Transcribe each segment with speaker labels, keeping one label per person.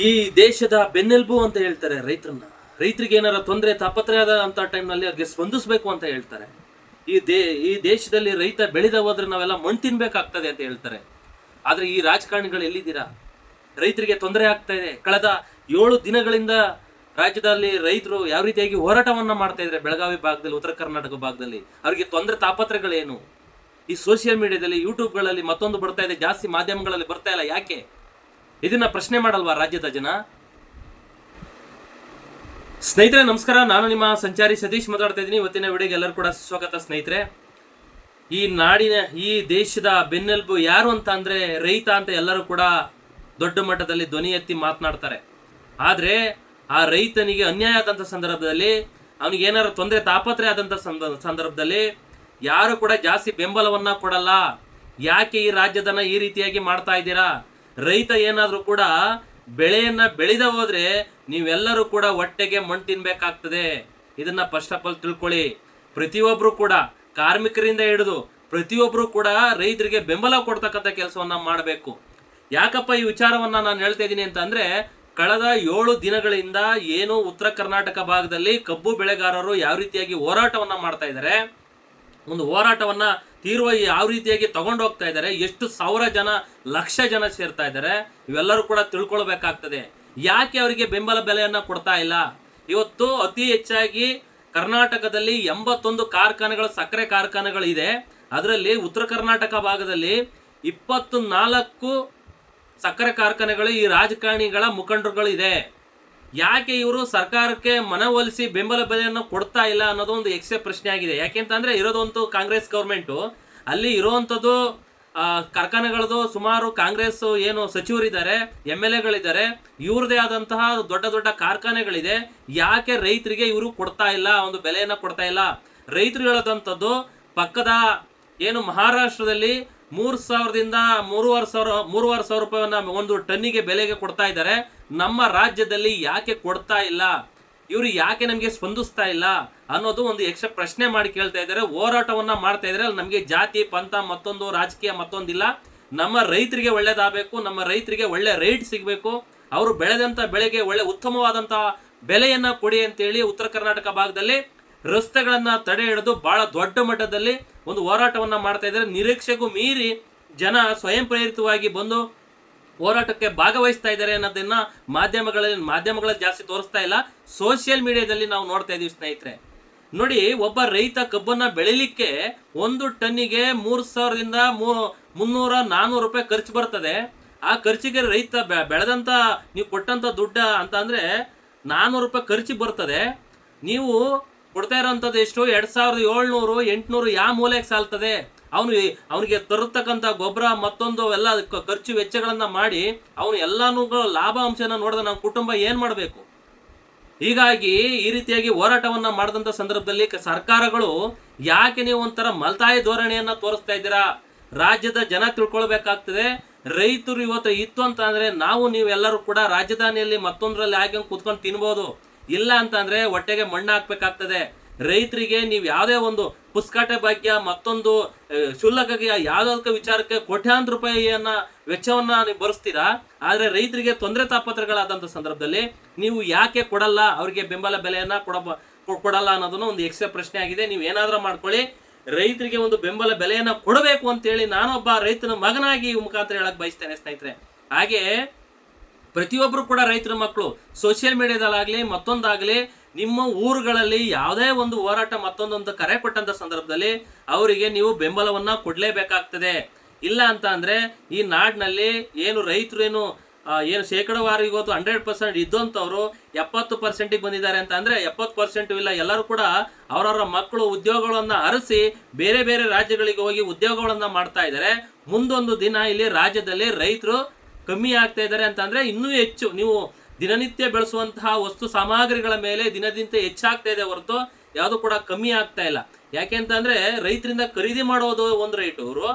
Speaker 1: ಈ ದೇಶದ ಬೆನ್ನೆಲುಬು ಅಂತ ಹೇಳ್ತಾರೆ ರೈತರನ್ನ. ರೈತರಿಗೆ ಏನಾರ ತೊಂದರೆ ತಾಪತ್ರೆ ಆದ ಅಂತ ಟೈಮ್ನಲ್ಲಿ ಅವ್ರಿಗೆ ಸ್ಪಂದಿಸಬೇಕು ಅಂತ ಹೇಳ್ತಾರೆ. ಈ ದೇಶದಲ್ಲಿ ರೈತ ಬೆಳೆದ ಹೋದ್ರೆ ನಾವೆಲ್ಲ ಮಣ್ಣು ತಿನ್ಬೇಕಾಗ್ತದೆ ಅಂತ ಹೇಳ್ತಾರೆ. ಆದ್ರೆ ಈ ರಾಜಕಾರಣಿಗಳು ಎಲ್ಲಿದ್ದೀರಾ? ರೈತರಿಗೆ ತೊಂದರೆ ಆಗ್ತಾ ಇದೆ. ಕಳೆದ 7 ದಿನಗಳಿಂದ ರಾಜ್ಯದಲ್ಲಿ ರೈತರು ಯಾವ ರೀತಿಯಾಗಿ ಹೋರಾಟವನ್ನ ಮಾಡ್ತಾ ಇದ್ದಾರೆ. ಬೆಳಗಾವಿ ಭಾಗದಲ್ಲಿ, ಉತ್ತರ ಕರ್ನಾಟಕ ಭಾಗದಲ್ಲಿ ಅವರಿಗೆ ತೊಂದರೆ ತಾಪತ್ರೆಗಳೇನು? ಈ ಸೋಷಿಯಲ್ ಮೀಡಿಯಾದಲ್ಲಿ, ಯೂಟ್ಯೂಬ್ಗಳಲ್ಲಿ ಮತ್ತೊಂದು ಬರ್ತಾ ಇದೆ, ಜಾಸ್ತಿ ಮಾಧ್ಯಮಗಳಲ್ಲಿ ಬರ್ತಾ ಇಲ್ಲ. ಯಾಕೆ? ಇದನ್ನ ಪ್ರಶ್ನೆ ಮಾಡಲ್ವಾ ರಾಜ್ಯದ ಜನ? ಸ್ನೇಹಿತರೆ ನಮಸ್ಕಾರ, ನಾನು ನಿಮ್ಮ ಸಂಚಾರಿ ಸತೀಶ್ ಮಾತಾಡ್ತಾ ಇದ್ದೀನಿ. ಇವತ್ತಿನ ವಿಡಿಯೋಗೆ ಎಲ್ಲರೂ ಕೂಡ ಸ್ವಾಗತ. ಸ್ನೇಹಿತರೆ, ಈ ನಾಡಿನ, ಈ ದೇಶದ ಬೆನ್ನೆಲುಬು ಯಾರು ಅಂತ ಅಂದ್ರೆ ರೈತ ಅಂತ ಎಲ್ಲರೂ ಕೂಡ ದೊಡ್ಡ ಮಟ್ಟದಲ್ಲಿ ಧ್ವನಿ ಎತ್ತಿ ಮಾತನಾಡ್ತಾರೆ. ಆದ್ರೆ ಆ ರೈತನಿಗೆ ಅನ್ಯಾಯ ಆದಂತ ಸಂದರ್ಭದಲ್ಲಿ, ಅವನಿಗೆ ಏನಾದ್ರು ತೊಂದರೆ ತಾಪತ್ರೆ ಆದಂತ ಸಂದರ್ಭದಲ್ಲಿ ಯಾರು ಕೂಡ ಜಾಸ್ತಿ ಬೆಂಬಲವನ್ನ ಕೊಡಲ್ಲ. ಯಾಕೆ ಈ ರಾಜ್ಯದನ್ನ ಈ ರೀತಿಯಾಗಿ ಮಾಡ್ತಾ ಇದ್ದೀರಾ? ರೈತ ಏನಾದ್ರೂ ಕೂಡ ಬೆಳೆಯನ್ನ ಬೆಳೆದ ಹೋದ್ರೆ ನೀವೆಲ್ಲರೂ ಕೂಡ ಹೊಟ್ಟೆಗೆ ಮಣ್ಣು ತಿನ್ಬೇಕಾಗ್ತದೆ. ಇದನ್ನ ಫಸ್ಟ್ ಆಫ್ ಆಲ್ ತಿಳ್ಕೊಳ್ಳಿ. ಪ್ರತಿಯೊಬ್ರು ಕೂಡ, ಕಾರ್ಮಿಕರಿಂದ ಹಿಡಿದು ಪ್ರತಿಯೊಬ್ರು ಕೂಡ ರೈತರಿಗೆ ಬೆಂಬಲ ಕೊಡ್ತಕ್ಕಂಥ ಕೆಲಸವನ್ನ ಮಾಡಬೇಕು. ಯಾಕಪ್ಪ ಈ ವಿಚಾರವನ್ನ ನಾನು ಹೇಳ್ತಾ ಇದ್ದೀನಿ ಅಂತ ಅಂದ್ರೆ, ಕಳೆದ 7 ದಿನಗಳಿಂದ ಏನು ಉತ್ತರ ಕರ್ನಾಟಕ ಭಾಗದಲ್ಲಿ ಕಬ್ಬು ಬೆಳೆಗಾರರು ಯಾವ ರೀತಿಯಾಗಿ ಹೋರಾಟವನ್ನ ಮಾಡ್ತಾ ಇದ್ದಾರೆ, ಒಂದು ಹೋರಾಟವನ್ನ ತೀವ್ರ ಯಾವ ರೀತಿಯಾಗಿ ತಗೊಂಡು ಹೋಗ್ತಾ ಇದ್ದಾರೆ, ಎಷ್ಟು ಸಾವಿರ ಜನ, ಲಕ್ಷ ಜನ ಸೇರ್ತಾ ಇದ್ದಾರೆ, ಇವೆಲ್ಲರೂ ಕೂಡ ತಿಳ್ಕೊಳ್ಬೇಕಾಗ್ತದೆ. ಯಾಕೆ ಅವರಿಗೆ ಬೆಂಬಲ ಬೆಲೆಯನ್ನ ಕೊಡ್ತಾ ಇಲ್ಲ? ಇವತ್ತು ಅತಿ ಹೆಚ್ಚಾಗಿ ಕರ್ನಾಟಕದಲ್ಲಿ 81 ಕಾರ್ಖಾನೆಗಳು, ಸಕ್ಕರೆ ಕಾರ್ಖಾನೆಗಳು ಇದೆ. ಅದರಲ್ಲಿ ಉತ್ತರ ಕರ್ನಾಟಕ ಭಾಗದಲ್ಲಿ 24 ಸಕ್ಕರೆ ಕಾರ್ಖಾನೆಗಳು ಈ ರಾಜಕಾರಣಿಗಳ ಮುಖಂಡರುಗಳು ಇದೆ. ಯಾಕೆ ಇವರು ಸರ್ಕಾರಕ್ಕೆ ಮನವೊಲಿಸಿ ಬೆಂಬಲ ಬೆಲೆಯನ್ನು ಕೊಡ್ತಾ ಇಲ್ಲ ಅನ್ನೋದು ಒಂದು ಯಕ್ಷ ಪ್ರಶ್ನೆ ಆಗಿದೆ. ಯಾಕೆಂತಂದ್ರೆ ಇರೋದಂತೂ ಕಾಂಗ್ರೆಸ್ ಗೌರ್ಮೆಂಟು, ಅಲ್ಲಿ ಇರುವಂಥದ್ದು ಕಾರ್ಖಾನೆಗಳದು ಸುಮಾರು ಕಾಂಗ್ರೆಸ್ ಏನು ಸಚಿವರಿದ್ದಾರೆ, MLAಗಳಿದ್ದಾರೆ, ಇವ್ರದೇ ಆದಂತಹ ದೊಡ್ಡ ದೊಡ್ಡ ಕಾರ್ಖಾನೆಗಳಿದೆ. ಯಾಕೆ ರೈತರಿಗೆ ಇವರು ಕೊಡ್ತಾ ಇಲ್ಲ, ಒಂದು ಬೆಲೆಯನ್ನ ಕೊಡ್ತಾ ಇಲ್ಲ? ರೈತರು ಹೇಳೋದಂಥದ್ದು ಪಕ್ಕದ ಏನು ಮಹಾರಾಷ್ಟ್ರದಲ್ಲಿ 3,000ದಿಂದ 3,500 ರೂಪಾಯಿಯನ್ನ ಒಂದು ಟನ್ನಿಗೆ ಬೆಲೆಗೆ ಕೊಡ್ತಾ ಇದ್ದಾರೆ. ನಮ್ಮ ರಾಜ್ಯದಲ್ಲಿ ಯಾಕೆ ಕೊಡ್ತಾ ಇಲ್ಲ? ಇವರು ಯಾಕೆ ನಮಗೆ ಸ್ಪಂದಿಸ್ತಾ ಇಲ್ಲ ಅನ್ನೋದು ಒಂದು ಯಕ್ಷ ಪ್ರಶ್ನೆ ಮಾಡಿ ಕೇಳ್ತಾ ಇದ್ದಾರೆ. ಹೋರಾಟವನ್ನ ಮಾಡ್ತಾ ಇದ್ದಾರೆ. ಅಲ್ಲಿ ನಮಗೆ ಜಾತಿ ಪಂಥ ಮತ್ತೊಂದು ರಾಜಕೀಯ ಮತ್ತೊಂದಿಲ್ಲ. ನಮ್ಮ ರೈತರಿಗೆ ಒಳ್ಳೇದಾಗಬೇಕು, ನಮ್ಮ ರೈತರಿಗೆ ಒಳ್ಳೆ ರೇಟ್ ಸಿಗಬೇಕು, ಅವರು ಬೆಳೆದಂತ ಬೆಳೆಗೆ ಒಳ್ಳೆ ಉತ್ತಮವಾದಂತ ಬೆಲೆಯನ್ನ ಕೊಡಿ ಅಂತೇಳಿ ಉತ್ತರ ಕರ್ನಾಟಕ ಭಾಗದಲ್ಲಿ ರಸ್ತೆಗಳನ್ನ ತಡೆ ಹಿಡಿದು ಬಹಳ ದೊಡ್ಡ ಮಟ್ಟದಲ್ಲಿ ಒಂದು ಹೋರಾಟವನ್ನ ಮಾಡ್ತಾ ಇದ್ದಾರೆ. ನಿರೀಕ್ಷೆಗೂ ಮೀರಿ ಜನ ಸ್ವಯಂ ಪ್ರೇರಿತವಾಗಿ ಬಂದು ಹೋರಾಟಕ್ಕೆ ಭಾಗವಹಿಸ್ತಾ ಇದ್ದಾರೆ ಅನ್ನೋದನ್ನ ಮಾಧ್ಯಮಗಳಲ್ಲಿ ಜಾಸ್ತಿ ತೋರಿಸ್ತಾ ಇಲ್ಲ, ಸೋಷಿಯಲ್ ಮೀಡಿಯಾದಲ್ಲಿ ನಾವು ನೋಡ್ತಾ ಇದೀವಿ. ಸ್ನೇಹಿತರೆ ನೋಡಿ, ಒಬ್ಬ ರೈತ ಕಬ್ಬನ್ನ ಬೆಳಿಲಿಕ್ಕೆ ಒಂದು ಟನ್ನಿಗೆ 3,000ದಿಂದ 300-400 ರೂಪಾಯಿ ಖರ್ಚು ಬರ್ತದೆ. ಆ ಖರ್ಚಿಗೆ ರೈತ ಬೆಳೆದಂತ ನೀವು ಕೊಟ್ಟಂತ ದುಡ್ಡ ಅಂತ ಅಂದ್ರೆ 400 ರೂಪಾಯಿ ಖರ್ಚು ಬರ್ತದೆ. ನೀವು ಕೊಡ್ತಾ ಇರೋಂಥದ್ದು ಎಷ್ಟು? 2,700-800 ಯಾವ ಮೂಲೆಗೆ ಸಾಲ್ತದೆ? ಅವನಿಗೆ ತರತಕ್ಕಂಥ ಗೊಬ್ಬರ ಮತ್ತೊಂದು ಎಲ್ಲ ಖರ್ಚು ವೆಚ್ಚಗಳನ್ನ ಮಾಡಿ ಅವನು ಎಲ್ಲಾನು ಲಾಭ ಅಂಶನ ನೋಡಿದ ನಮ್ಮ ಕುಟುಂಬ ಏನ್ ಮಾಡಬೇಕು? ಹೀಗಾಗಿ ಈ ರೀತಿಯಾಗಿ ಹೋರಾಟವನ್ನ ಮಾಡಿದಂತ ಸಂದರ್ಭದಲ್ಲಿ ಸರ್ಕಾರಗಳು ಯಾಕೆ ನೀವು ಒಂಥರ ಮಲ್ತಾಯಿ ಧೋರಣೆಯನ್ನ ತೋರಿಸ್ತಾ ಇದ್ದೀರಾ? ರಾಜ್ಯದ ಜನ ತಿಳ್ಕೊಳ್ಬೇಕಾಗ್ತದೆ. ರೈತರು ಇವತ್ತು ಇತ್ತು ಅಂತ ಅಂದ್ರೆ ನೀವೆಲ್ಲರೂ ಕೂಡ ರಾಜಧಾನಿಯಲ್ಲಿ ಮತ್ತೊಂದ್ರಲ್ಲಿ ಹಾಕಿ ಕುತ್ಕೊಂಡು ತಿನ್ಬೋದು. ಇಲ್ಲ ಅಂತ ಅಂದ್ರೆ ಹೊಟ್ಟೆಗೆ ಮಣ್ಣು ಹಾಕ್ಬೇಕಾಗ್ತದೆ. ರೈತರಿಗೆ ನೀವು ಯಾವುದೇ ಒಂದು ಪುಸ್ಕಾಟ ಭಾಗ್ಯ ಮತ್ತೊಂದು ಶುಲ್ಕಕ್ಕೆ ಯಾವ್ದಾದ ವಿಚಾರಕ್ಕೆ ಕೋಟ್ಯಾಂತರ ರೂಪಾಯಿಯನ್ನ ವೆಚ್ಚವನ್ನ ನೀವು ಭರಿಸ್ತೀರಾ. ಆದ್ರೆ ರೈತರಿಗೆ ತೊಂದರೆ ತಾಪತ್ರಗಳಾದಂತ ಸಂದರ್ಭದಲ್ಲಿ ನೀವು ಯಾಕೆ ಕೊಡಲ್ಲ? ಅವರಿಗೆ ಬೆಂಬಲ ಬೆಲೆಯನ್ನ ಕೊಡಲ್ಲ ಅನ್ನೋದನ್ನ ಒಂದು ಯಕ್ಷ ಪ್ರಶ್ನೆ ಆಗಿದೆ. ನೀವು ಏನಾದ್ರೂ ಮಾಡ್ಕೊಳ್ಳಿ, ರೈತರಿಗೆ ಒಂದು ಬೆಂಬಲ ಬೆಲೆಯನ್ನ ಕೊಡಬೇಕು ಅಂತೇಳಿ ನಾನೊಬ್ಬ ರೈತನ ಮಗನಾಗಿ ಈ ಮುಖಾಂತರ ಹೇಳಕ್ ಬಯಸ್ತೇನೆ. ಸ್ನೇಹಿತರೆ, ಹಾಗೆ ಪ್ರತಿಯೊಬ್ರು ಕೂಡ ರೈತರ ಮಕ್ಕಳು ಸೋಷಿಯಲ್ ಮೀಡಿಯಾದಲ್ಲಾಗ್ಲಿ ಮತ್ತೊಂದಾಗ್ಲಿ ನಿಮ್ಮ ಊರುಗಳಲ್ಲಿ ಯಾವುದೇ ಒಂದು ಹೋರಾಟ ಮತ್ತೊಂದೊಂದು ಕರೆ ಕೊಟ್ಟಂತ ಸಂದರ್ಭದಲ್ಲಿ ಅವರಿಗೆ ನೀವು ಬೆಂಬಲವನ್ನ ಕೊಡ್ಲೇಬೇಕಾಗ್ತದೆ. ಇಲ್ಲ ಅಂತ ಅಂದ್ರೆ ಈ ನಾಡಿನಲ್ಲಿ ಏನು ರೈತರು ಏನು ಶೇಕಡವಾರು ಇವತ್ತು 100% ಇದ್ದಂಥವ್ರು 70%ಗೆ ಬಂದಿದ್ದಾರೆ ಅಂತ ಅಂದ್ರೆ 70% ಇಲ್ಲ, ಎಲ್ಲರೂ ಕೂಡ ಅವರವರ ಮಕ್ಕಳು ಉದ್ಯೋಗಗಳನ್ನ ಅರಸಿ ಬೇರೆ ಬೇರೆ ರಾಜ್ಯಗಳಿಗೆ ಹೋಗಿ ಉದ್ಯೋಗಗಳನ್ನ ಮಾಡ್ತಾ ಇದ್ದಾರೆ. ಮುಂದೊಂದು ದಿನ ಇಲ್ಲಿ ರಾಜ್ಯದಲ್ಲಿ ರೈತರು ಕಮ್ಮಿ ಆಗ್ತಾ ಇದ್ದಾರೆ ಅಂತ ಅಂದ್ರೆ ಇನ್ನೂ ಹೆಚ್ಚು ನೀವು ದಿನನಿತ್ಯ ಬೆಳೆಸುವಂತಹ ವಸ್ತು ಸಾಮಗ್ರಿಗಳ ಮೇಲೆ ದಿನದಿಂದ ಹೆಚ್ಚಾಗ್ತಾ ಇದೆ ಹೊರತು ಯಾವುದು ಕೂಡ ಕಮ್ಮಿ ಆಗ್ತಾ ಇಲ್ಲ. ಯಾಕೆ ಅಂತ ಅಂದ್ರೆ ರೈತರಿಂದ ಖರೀದಿ ಮಾಡೋದು ಒಂದು ರೇಟ್,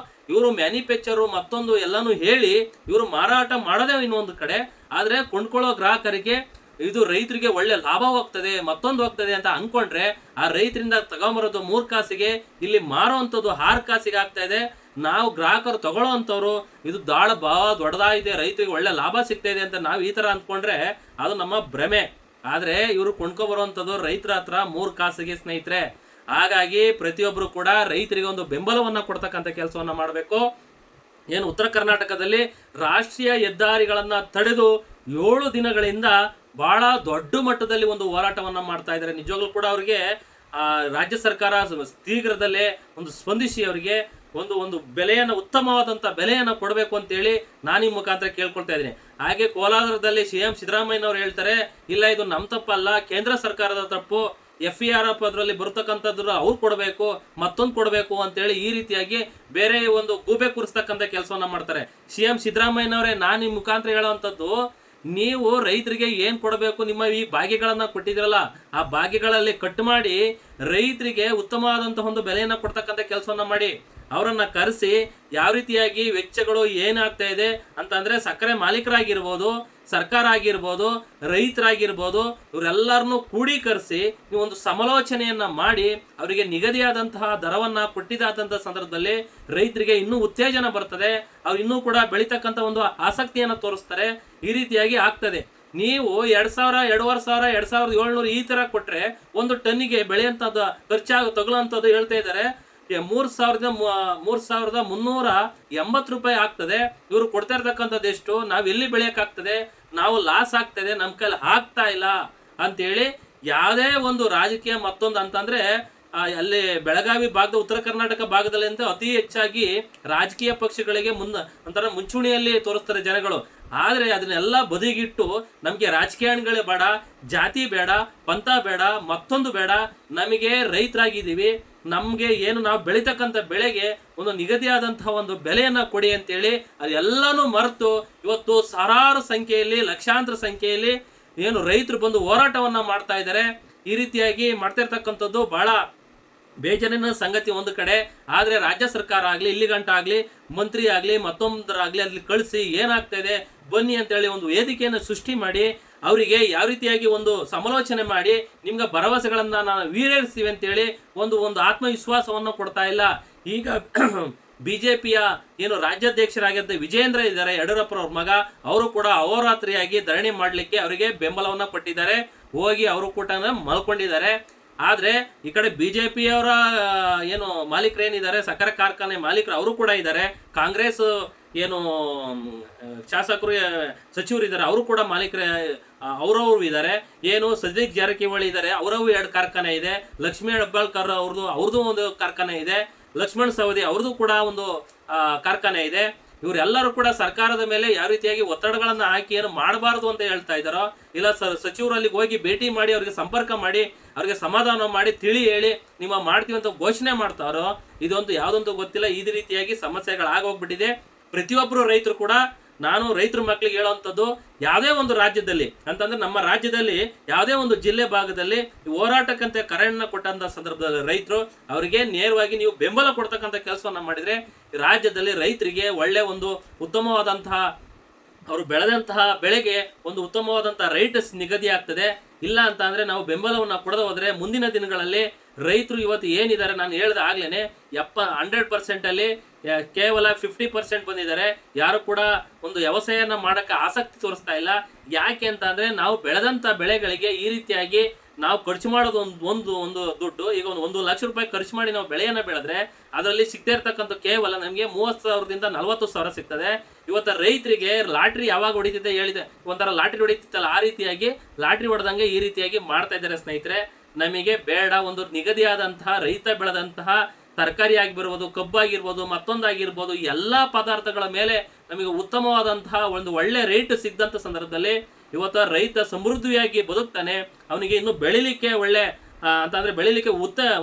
Speaker 1: ಇವರು ಮ್ಯಾನುಫ್ಯಾಕ್ಚರು ಮತ್ತೊಂದು ಎಲ್ಲಾನು ಹೇಳಿ ಇವರು ಮಾರಾಟ ಮಾಡೋದೇ ಇನ್ನೊಂದು ಕಡೆ. ಆದ್ರೆ ಕೊಂಡ್ಕೊಳ್ಳೋ ಗ್ರಾಹಕರಿಗೆ ಇದು ರೈತರಿಗೆ ಒಳ್ಳೆ ಲಾಭ ಹೋಗ್ತದೆ ಮತ್ತೊಂದು ಹೋಗ್ತದೆ ಅಂತ ಅನ್ಕೊಂಡ್ರೆ ಆ ರೈತರಿಂದ ತಗೊಂಬರೋದು 3 ಕಾಸಿಗೆ ಇಲ್ಲಿ ಮಾರುವಂಥದ್ದು 6 ಕಾಸಿಗೆ ಆಗ್ತಾ ಇದೆ. ನಾವು ಗ್ರಾಹಕರು ತಗೊಳ್ಳೋ ಅಂಥವ್ರು ಇದು ಭಾಳ ದೊಡ್ಡದಾಗಿದೆ, ರೈತರಿಗೆ ಒಳ್ಳೆ ಲಾಭ ಸಿಗ್ತಾ ಇದೆ ಅಂತ ನಾವು ಈ ಥರ ಅಂದ್ಕೊಂಡ್ರೆ ಅದು ನಮ್ಮ ಭ್ರಮೆ. ಆದರೆ ಇವರು ಕೊಂಡ್ಕೊಬರುವಂಥದ್ದು ರೈತರ ಹತ್ರ 3 ಕಾಸಿಗೆ ಸ್ನೇಹಿತರೆ. ಹಾಗಾಗಿ ಪ್ರತಿಯೊಬ್ಬರು ಕೂಡ ರೈತರಿಗೆ ಒಂದು ಬೆಂಬಲವನ್ನು ಕೊಡ್ತಕ್ಕಂಥ ಕೆಲಸವನ್ನು ಮಾಡಬೇಕು. ಏನು ಉತ್ತರ ಕರ್ನಾಟಕದಲ್ಲಿ ರಾಷ್ಟ್ರೀಯ ಹೆದ್ದಾರಿಗಳನ್ನು ತಡೆದು 7 ದಿನಗಳಿಂದ ಬಹಳ ದೊಡ್ಡ ಮಟ್ಟದಲ್ಲಿ ಒಂದು ಹೋರಾಟವನ್ನು ಮಾಡ್ತಾ ಇದ್ದಾರೆ. ನಿಜವಾಗ್ಲೂ ಕೂಡ ಅವರಿಗೆ ರಾಜ್ಯ ಸರ್ಕಾರ ಶೀಘ್ರದಲ್ಲೇ ಒಂದು ಸ್ಪಂದಿಸಿ ಅವರಿಗೆ ಒಂದು ಬೆಲೆಯನ್ನು, ಉತ್ತಮವಾದಂಥ ಬೆಲೆಯನ್ನು ಕೊಡಬೇಕು ಅಂತೇಳಿ ನಾನು ಈ ಮುಖಾಂತರ ಕೇಳ್ಕೊಳ್ತಾ ಇದ್ದೀನಿ. ಹಾಗೆ ಕೋಲಾರದಲ್ಲಿ CM ಸಿದ್ದರಾಮಯ್ಯನವರು ಹೇಳ್ತಾರೆ, ಇಲ್ಲ ಇದು ನಮ್ಮ ತಪ್ಪಲ್ಲ, ಕೇಂದ್ರ ಸರ್ಕಾರದ ತಪ್ಪು, FERF ಅದರಲ್ಲಿ ಬರ್ತಕ್ಕಂಥದ್ದು ಅವ್ರು ಕೊಡಬೇಕು, ಮತ್ತೊಂದು ಕೊಡಬೇಕು ಅಂತೇಳಿ ಈ ರೀತಿಯಾಗಿ ಬೇರೆ ಒಂದು ಗೂಬೆ ಕೂರಿಸ್ತಕ್ಕಂಥ ಕೆಲಸವನ್ನ ಮಾಡ್ತಾರೆ. CM ಸಿದ್ದರಾಮಯ್ಯನವರೇ, ನಾನು ಈ ಮುಖಾಂತರ ಹೇಳುವಂಥದ್ದು, ನೀವು ರೈತರಿಗೆ ಏನು ಕೊಡಬೇಕು, ನಿಮ್ಮ ಈ ಭಾಗ್ಯಗಳನ್ನು ಕೊಟ್ಟಿದ್ರಲ್ಲ ಆ ಭಾಗ್ಯಗಳಲ್ಲಿ ಕಟ್ ಮಾಡಿ ರೈತರಿಗೆ ಉತ್ತಮವಾದಂತಹ ಒಂದು ಬೆಲೆಯನ್ನು ಕೊಡ್ತಕ್ಕಂಥ ಕೆಲಸವನ್ನ ಮಾಡಿ. ಅವರನ್ನ ಕರೆಸಿ ಯಾವ ರೀತಿಯಾಗಿ ವೆಚ್ಚಗಳು ಏನಾಗ್ತಾ ಇದೆ ಅಂತಂದ್ರೆ ಸಕ್ಕರೆ ಮಾಲೀಕರಾಗಿರ್ಬೋದು, ಸರ್ಕಾರ ಆಗಿರ್ಬೋದು, ರೈತರಾಗಿರ್ಬೋದು, ಇವರೆಲ್ಲರನ್ನೂ ಕೂಡೀಕರಿಸಿ ನೀವು ಒಂದು ಸಮಾಲೋಚನೆಯನ್ನ ಮಾಡಿ ಅವರಿಗೆ ನಿಗದಿಯಾದಂತಹ ದರವನ್ನ ಕೊಟ್ಟಿದ್ದಾದಂಥ ಸಂದರ್ಭದಲ್ಲಿ ರೈತರಿಗೆ ಇನ್ನೂ ಉತ್ತೇಜನ ಬರ್ತದೆ, ಅವ್ರು ಇನ್ನೂ ಕೂಡ ಬೆಳೀತಕ್ಕಂಥ ಒಂದು ಆಸಕ್ತಿಯನ್ನು ತೋರಿಸ್ತಾರೆ. ಈ ರೀತಿಯಾಗಿ ಆಗ್ತದೆ. ನೀವು 2,000, 2,500, 2,700 ಈ ತರ ಕೊಟ್ರೆ ಒಂದು ಟನ್ನಿಗೆ ಬೆಳೆಯಂಥದ್ದು ತಗೊಳ್ಳೋಂಥದ್ದು ಹೇಳ್ತಾ ಇದ್ದಾರೆ 3,380 ರೂಪಾಯಿ ಆಗ್ತದೆ. ಇವರು ಕೊಡ್ತಾ ಇರ್ತಕ್ಕಂಥದ್ದು ಎಷ್ಟು? ನಾವು ಎಲ್ಲಿ ಬೆಳೆಯಕ್ಕಾಗ್ತದೆ? ನಾವು ಲಾಸ್ ಆಗ್ತದೆ, ನಮ್ಮ ಕೈಲಿ ಆಗ್ತಾ ಇಲ್ಲ ಅಂತೇಳಿ ಯಾವುದೇ ಒಂದು ರಾಜಕೀಯ ಮತ್ತೊಂದು ಅಂತಂದ್ರೆ ಅಲ್ಲಿ ಬೆಳಗಾವಿ ಭಾಗದ, ಉತ್ತರ ಕರ್ನಾಟಕ ಭಾಗದಲ್ಲಿ ಅಂತ ಅತಿ ಹೆಚ್ಚಾಗಿ ರಾಜಕೀಯ ಪಕ್ಷಗಳಿಗೆ ಒಂಥರ ಮುಂಚೂಣಿಯಲ್ಲಿ ತೋರಿಸ್ತಾರೆ ಜನಗಳು. ಆದರೆ ಅದನ್ನೆಲ್ಲ ಬದಿಗಿಟ್ಟು ನಮಗೆ ರಾಜಕೀಯಗಳೇ ಬೇಡ, ಜಾತಿ ಬೇಡ, ಪಂಥ ಬೇಡ, ಮತ್ತೊಂದು ಬೇಡ, ನಮಗೆ ರೈತರಾಗಿದ್ದೀವಿ, ನಮಗೆ ಏನು ನಾವು ಬೆಳೀತಕ್ಕಂಥ ಬೆಳೆಗೆ ಒಂದು ನಿಗದಿಯಾದಂತಹ ಒಂದು ಬೆಲೆಯನ್ನು ಕೊಡಿ ಅಂತೇಳಿ ಅದೆಲ್ಲನೂ ಮರೆತು ಇವತ್ತು ಸಾವಿರಾರು ಸಂಖ್ಯೆಯಲ್ಲಿ, ಲಕ್ಷಾಂತರ ಸಂಖ್ಯೆಯಲ್ಲಿ ಏನು ರೈತರು ಬಂದು ಹೋರಾಟವನ್ನು ಮಾಡ್ತಾ ಇದ್ದಾರೆ. ಈ ರೀತಿಯಾಗಿ ಮಾಡ್ತಾ ಇರ್ತಕ್ಕಂಥದ್ದು ಬಹಳ ಬೇಜಾರಿನ ಸಂಗತಿ ಒಂದು ಕಡೆ. ಆದರೆ ರಾಜ್ಯ ಸರ್ಕಾರ ಆಗಲಿ, ಇಲ್ಲಿಗಂಟ ಆಗಲಿ, ಮಂತ್ರಿ ಆಗಲಿ, ಮತ್ತೊಂದರಾಗಲಿ ಅಲ್ಲಿ ಕಳಿಸಿ ಏನಾಗ್ತಾ ಇದೆ ಬನ್ನಿ ಅಂತೇಳಿ ಒಂದು ವೇದಿಕೆಯನ್ನು ಸೃಷ್ಟಿ ಮಾಡಿ ಅವರಿಗೆ ಯಾವ ರೀತಿಯಾಗಿ ಒಂದು ಸಮಾಲೋಚನೆ ಮಾಡಿ ನಿಮ್ಗೆ ಭರವಸೆಗಳನ್ನು ನಾವು ಈಡೇರಿಸ್ತೀವಿ ಅಂತೇಳಿ ಒಂದು ಆತ್ಮವಿಶ್ವಾಸವನ್ನು ಕೊಡ್ತಾ ಇಲ್ಲ. ಈಗ BJPಯ ಏನು ರಾಜ್ಯಾಧ್ಯಕ್ಷರಾಗಿದ್ದ ವಿಜೇಂದ್ರ ಇದ್ದಾರೆ, ಯಡಿಯೂರಪ್ಪರವ್ರ ಮಗ, ಅವರು ಕೂಡ ಅಹೋರಾತ್ರಿಯಾಗಿ ಧರಣಿ ಮಾಡಲಿಕ್ಕೆ ಅವರಿಗೆ ಬೆಂಬಲವನ್ನು ಕೊಟ್ಟಿದ್ದಾರೆ. ಹೋಗಿ ಅವರು ಕೂಡ ಮಲ್ಕೊಂಡಿದ್ದಾರೆ. ಆದರೆ ಈ ಕಡೆ BJPಯವರ ಏನು ಮಾಲೀಕರು ಏನಿದ್ದಾರೆ, ಸಕ್ಕರೆ ಕಾರ್ಖಾನೆ ಮಾಲೀಕರು, ಅವರು ಕೂಡ ಇದ್ದಾರೆ. ಕಾಂಗ್ರೆಸ್ ಏನು ಶಾಸಕರು, ಸಚಿವರು ಇದ್ದಾರೆ, ಅವರು ಕೂಡ ಮಾಲೀಕರು ಅವರವರು ಇದ್ದಾರೆ. ಏನು ಸತೀಶ್ ಜಾರಕಿಹೊಳಿ ಇದ್ದಾರೆ, ಅವರವು 2 ಕಾರ್ಖಾನೆ ಇದೆ. ಲಕ್ಷ್ಮೀ ಹೆಬ್ಬಾಳ್ಕರ್ ಅವ್ರದ್ದು ಒಂದು ಕಾರ್ಖಾನೆ ಇದೆ. ಲಕ್ಷ್ಮಣ್ ಸವದಿ ಅವ್ರದ್ದು ಕೂಡ ಒಂದು ಕಾರ್ಖಾನೆ ಇದೆ. ಇವರೆಲ್ಲರೂ ಕೂಡ ಸರ್ಕಾರದ ಮೇಲೆ ಯಾವ ರೀತಿಯಾಗಿ ಒತ್ತಡಗಳನ್ನು ಹಾಕಿ ಏನು ಮಾಡಬಾರ್ದು ಅಂತ ಹೇಳ್ತಾ ಇದ್ದಾರೋ, ಇಲ್ಲ ಸಚಿವರು ಅಲ್ಲಿಗೆ ಹೋಗಿ ಭೇಟಿ ಮಾಡಿ ಅವರಿಗೆ ಸಂಪರ್ಕ ಮಾಡಿ ಅವ್ರಿಗೆ ಸಮಾಧಾನ ಮಾಡಿ ತಿಳಿ ಹೇಳಿ ನಿಮ್ಮ ಮಾಡ್ತೀವಿ ಅಂತ ಘೋಷಣೆ ಮಾಡ್ತಾರೋ, ಇದೊಂದು ಯಾವುದಂತೂ ಗೊತ್ತಿಲ್ಲ. ಈ ರೀತಿಯಾಗಿ ಸಮಸ್ಯೆಗಳಾಗೋಗ್ಬಿಟ್ಟಿದೆ. ಪ್ರತಿಯೊಬ್ಬರು ರೈತರು ಕೂಡ, ನಾನು ರೈತರ ಮಕ್ಕಳಿಗೆ ಹೇಳುವಂಥದ್ದು, ಯಾವುದೇ ಒಂದು ರಾಜ್ಯದಲ್ಲಿ ಅಂತಂದ್ರೆ ನಮ್ಮ ರಾಜ್ಯದಲ್ಲಿ ಯಾವುದೇ ಒಂದು ಜಿಲ್ಲೆ ಭಾಗದಲ್ಲಿ ಹೋರಾಟಕ್ಕಂತೆ ಕರೆಯನ್ನು ಕೊಟ್ಟಂತ ಸಂದರ್ಭದಲ್ಲಿ ರೈತರು ಅವರಿಗೆ ನೇರವಾಗಿ ನೀವು ಬೆಂಬಲ ಕೊಡ್ತಕ್ಕಂಥ ಕೆಲಸವನ್ನ ಮಾಡಿದ್ರೆ ರಾಜ್ಯದಲ್ಲಿ ರೈತರಿಗೆ ಒಳ್ಳೆ ಒಂದು ಉತ್ತಮವಾದಂತಹ, ಅವರು ಬೆಳೆದಂತಹ ಬೆಳೆಗೆ ಒಂದು ಉತ್ತಮವಾದಂತಹ ರೇಟ್ ನಿಗದಿ ಆಗ್ತದೆ. ಇಲ್ಲ ಅಂತ ಅಂದ್ರೆ ನಾವು ಬೆಂಬಲವನ್ನು ಕೊಡದೆ ಹೋದ್ರೆ ಮುಂದಿನ ದಿನಗಳಲ್ಲಿ ರೈತರು ಇವತ್ತು ಏನಿದ್ದಾರೆ, ನಾನು ಹೇಳ್ದ ಆಗ್ಲೇನೆ 100% ಅಲ್ಲಿ ಕೇವಲ 50% ಬಂದಿದ್ದಾರೆ. ಯಾರು ಕೂಡ ಒಂದು ವ್ಯವಸಾಯನ ಮಾಡಕ್ಕೆ ಆಸಕ್ತಿ ತೋರಿಸ್ತಾ ಇಲ್ಲ. ಯಾಕೆ ಅಂತ ಅಂದ್ರೆ ನಾವು ಬೆಳೆದಂತ ಬೆಳೆಗಳಿಗೆ ಈ ರೀತಿಯಾಗಿ ನಾವು ಖರ್ಚು ಮಾಡೋದು ಒಂದು ದುಡ್ಡು. ಈಗ 1 ಲಕ್ಷ ರೂಪಾಯಿ ಖರ್ಚು ಮಾಡಿ ನಾವು ಬೆಳೆಯನ್ನ ಬೆಳೆದ್ರೆ ಅದರಲ್ಲಿ ಸಿಗ್ತಾ ಇರ್ತಕ್ಕಂಥ ಕೇವಲ ನಮಗೆ 30,000ದಿಂದ 40,000 ಸಿಗ್ತದೆ. ಇವತ್ತು ರೈತರಿಗೆ ಲಾಟ್ರಿ ಯಾವಾಗ ಹೊಡಿತಿದ್ದೆ ಹೇಳಿದೆ, ಒಂಥರ ಲಾಟ್ರಿ ಹೊಡಿತಿತ್ತಲ್ಲ, ಆ ರೀತಿಯಾಗಿ ಲಾಟ್ರಿ ಹೊಡೆದಂಗೆ ಈ ರೀತಿಯಾಗಿ ಮಾಡ್ತಾ ಇದ್ದಾರೆ ಸ್ನೇಹಿತರೆ. ನಮಗೆ ಬೇಡ, ಒಂದು ನಿಗದಿಯಾದಂತಹ ರೈತ ಬೆಳೆದಂತಹ ತರಕಾರಿ ಆಗಿರ್ಬೋದು, ಕಬ್ಬಾಗಿರ್ಬೋದು, ಮತ್ತೊಂದಾಗಿರ್ಬೋದು, ಎಲ್ಲ ಪದಾರ್ಥಗಳ ಮೇಲೆ ನಮಗೆ ಉತ್ತಮವಾದಂತಹ ಒಂದು ಒಳ್ಳೆ ರೇಟ್ ಸಿಗದಂಥ ಸಂದರ್ಭದಲ್ಲಿ ಇವತ್ತು ರೈತ ಸಮೃದ್ಧಿಯಾಗಿ ಬದುಕ್ತಾನೆ. ಅವನಿಗೆ ಇನ್ನು ಬೆಳಿಲಿಕ್ಕೆ ಒಳ್ಳೆ ಅಂತಂದ್ರೆ ಬೆಳಿಲಿಕ್ಕೆ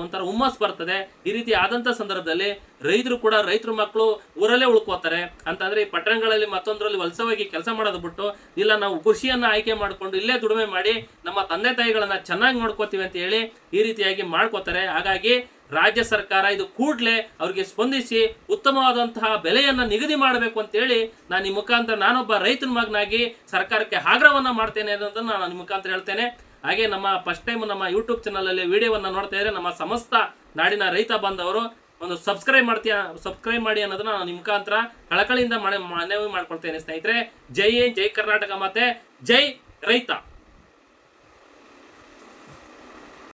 Speaker 1: ಒಂಥರ ಹುಮ್ಮಸ್ ಬರ್ತದೆ. ಈ ರೀತಿ ಆದಂಥ ಸಂದರ್ಭದಲ್ಲಿ ರೈತರು ಕೂಡ, ರೈತರ ಮಕ್ಕಳು ಊರಲ್ಲೇ ಉಳ್ಕೋತಾರೆ. ಅಂತಂದ್ರೆ ಈ ಪಟ್ಟಣಗಳಲ್ಲಿ ಮತ್ತೊಂದರಲ್ಲಿ ವಲಸೆ ಹೋಗಿ ಕೆಲಸ ಮಾಡೋದು ಬಿಟ್ಟು, ಇಲ್ಲ ನಾವು ಕೃಷಿಯನ್ನ ಆಯ್ಕೆ ಮಾಡಿಕೊಂಡು ಇಲ್ಲೇ ದುಡಿಮೆ ಮಾಡಿ ನಮ್ಮ ತಂದೆ ತಾಯಿಗಳನ್ನ ಚೆನ್ನಾಗಿ ನೋಡ್ಕೋತೀವಿ ಅಂತ ಹೇಳಿ ಈ ರೀತಿಯಾಗಿ ಮಾಡ್ಕೋತಾರೆ. ಹಾಗಾಗಿ ರಾಜ್ಯ ಸರ್ಕಾರ ಇದು ಕೂಡಲೇ ಅವ್ರಿಗೆ ಸ್ಪಂದಿಸಿ ಉತ್ತಮವಾದಂತಹ ಬೆಲೆಯನ್ನ ನಿಗದಿ ಮಾಡಬೇಕು ಅಂತೇಳಿ ನಾನು ಈ ಮುಖಾಂತರ, ನಾನೊಬ್ಬ ರೈತನ ಮಗನಾಗಿ ಸರ್ಕಾರಕ್ಕೆ ಆಗ್ರಹವನ್ನ ಮಾಡ್ತೇನೆ ಅನ್ನೋದನ್ನ ನಾನು ಈ ಮುಖಾಂತರ ಹೇಳ್ತೇನೆ. ಹಾಗೆ ನಮ್ಮ ಫಸ್ಟ್ ಟೈಮ್ ನಮ್ಮ ಯೂಟ್ಯೂಬ್ ಚಾನಲ್ ಅಲ್ಲಿ ವಿಡಿಯೋವನ್ನ ನೋಡ್ತಾ ಇದ್ರೆ ನಮ್ಮ ಸಮಸ್ತ ನಾಡಿನ ರೈತ ಬಾಂಧವರು ಒಂದು ಸಬ್ಸ್ಕ್ರೈಬ್ ಮಾಡಿ ಅನ್ನೋದನ್ನ ನಾನು ನಿಮ್ಮ ಮುಖಾಂತರ ಕಳಕಳಿಯಿಂದ ಮನವಿ ಮಾಡ್ಕೊಳ್ತೇನೆ ಸ್ನೇಹಿತರೆ. ಜೈ ಹಿಂದ್, ಜೈ ಕರ್ನಾಟಕ, ಮತ್ತೆ ಜೈ ರೈತ.